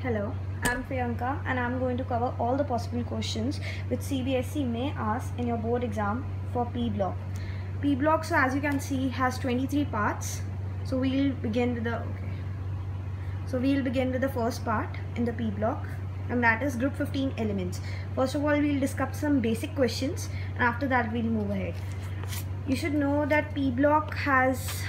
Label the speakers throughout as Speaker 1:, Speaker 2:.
Speaker 1: Hello, I'm Priyanka and I'm going to cover all the possible questions which CBSE may ask in your board exam for P block. P block, so as you can see, has 23 parts. So we'll begin with the first part in the P block, and that is group 15 elements. First of all, we'll discuss some basic questions and after that we'll move ahead. You should know that P block has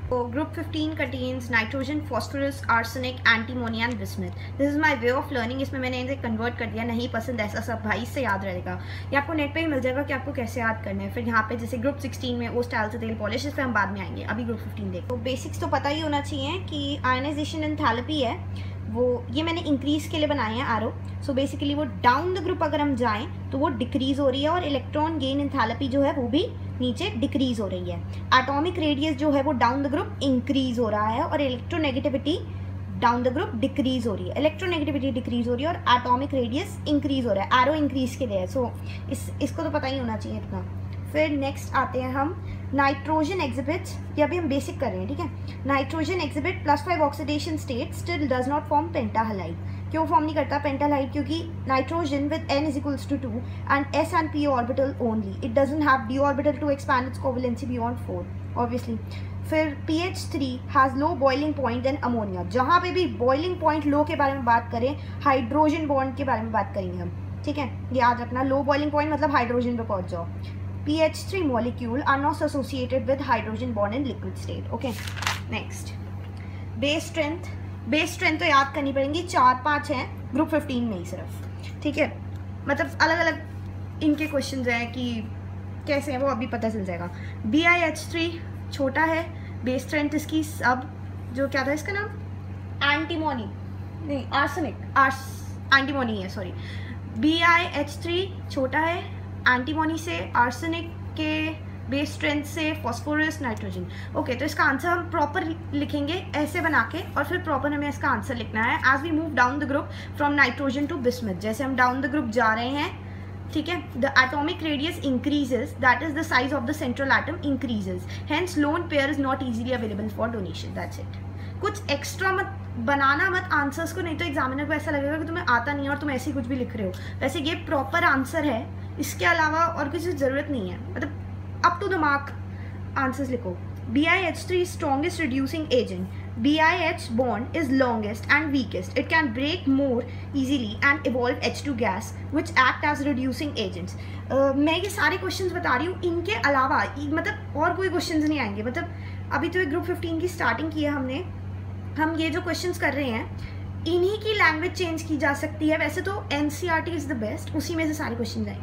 Speaker 1: group 15 contains nitrogen, phosphorus, arsenic, antimony and bismuth. This is my way of learning. इसमें मैंने इसे convert कर दिया. नहीं पसंद ऐसा सब भाई, इससे याद रहेगा. ये आपको नेट पे ही मिल जाएगा कि आपको कैसे याद करना है. फिर यहाँ पे जैसे ग्रुप 16 में वो स्टाइल से तेल पॉलिश, इस पर हम बाद में आएंगे. अभी ग्रुप 15 देखो. तो बेसिक्स तो पता ही होना चाहिए कि आयनाइजेशन एंथैल्पी है वो, ये मैंने इंक्रीज के लिए बनाए हैं आरो. सो बेसिकली वो डाउन द ग्रुप अगर हम जाएं तो वो डिक्रीज हो रही है और इलेक्ट्रॉन गेन एंथैल्पी जो है वो भी नीचे डिक्रीज हो रही है. एटॉमिक रेडियस जो है वो डाउन द ग्रुप इंक्रीज हो रहा है और electronegativity down the group decrease हो रही है. इलेक्ट्रोनेगेटिविटी डिक्रीज हो रही है और एटॉमिक रेडियस इंक्रीज हो रहा है. एरो इंक्रीज के लिए है. सो इसको तो पता ही होना चाहिए इतना. फिर नेक्स्ट आते हैं हम नाइट्रोजन एग्जिबिट्स. ये अभी हम बेसिक कर रहे हैं, ठीक है. Nitrogen exhibit +5 oxidation state still does not form pentahalide. क्यों फॉर्म नहीं करता पेंटाहालाइड? क्योंकि nitrogen with n = 2 and s and p orbital only. It doesn't have d orbital to expand its covalency beyond 4 obviously. फिर pH3 has low boiling point than ammonia. जहाँ पे भी boiling point लो के बारे में बात करें, हाइड्रोजन बॉन्ड के बारे में बात करेंगे हम, ठीक है. याद रखना, लो बॉइलिंग पॉइंट मतलब हाइड्रोजन पे पहुँच जाओ. pH3 molecule are not associated with hydrogen bond in liquid state. Okay, next base strength. Base strength तो याद करनी पड़ेंगी. 4-5 हैं ग्रुप 15 में ही सिर्फ, ठीक है. मतलब अलग अलग इनके क्वेश्चन हैं कि कैसे हैं वो अभी पता चल जाएगा. BiH3 छोटा है. बेस स्ट्रेंथ इसकी सब जो क्या था इसका नाम, एंटीमोनी नहीं आर्सेनिक, एंटीमोनी है सॉरी. BiH3 छोटा है एंटीमोनी से, आर्सेनिक के बेस स्ट्रेंथ से, फॉस्फोरस, नाइट्रोजन. ओके, तो इसका आंसर हम प्रॉपर लिखेंगे ऐसे बना के और फिर प्रॉपर हमें इसका आंसर लिखना है. As we move down the group from nitrogen to bismuth, जैसे हम डाउन द ग्रुप जा रहे हैं, ठीक है. The atomic radius increases, that is the size of the central atom increases. Hence lone pair is not easily available for donation. That's it. कुछ extra मत बनाना मत आंसर्स को, नहीं तो एग्जामिनर को ऐसा लगेगा कि तुम्हें आता नहीं है और तुम ऐसे ही कुछ भी लिख रहे हो. वैसे ये प्रॉपर आंसर है, इसके अलावा और किसी ज़रूरत नहीं है. मतलब up to the mark answers लिखो. BiH3 strongest reducing agent. BiH bond is longest and weakest. It can break more easily and evolve H2 gas which act as reducing agents. मैं ये सारे क्वेश्चंस बता रही हूँ, इनके अलावा मतलब और कोई क्वेश्चंस नहीं आएंगे. मतलब अभी तो ग्रुप 15 की स्टार्टिंग की है हमने. हम ये जो क्वेश्चंस कर रहे हैं इन्हीं की लैंग्वेज चेंज की जा सकती है. वैसे तो NCERT इज़ द बेस्ट, उसी में से सारे क्वेश्चन आएंगे.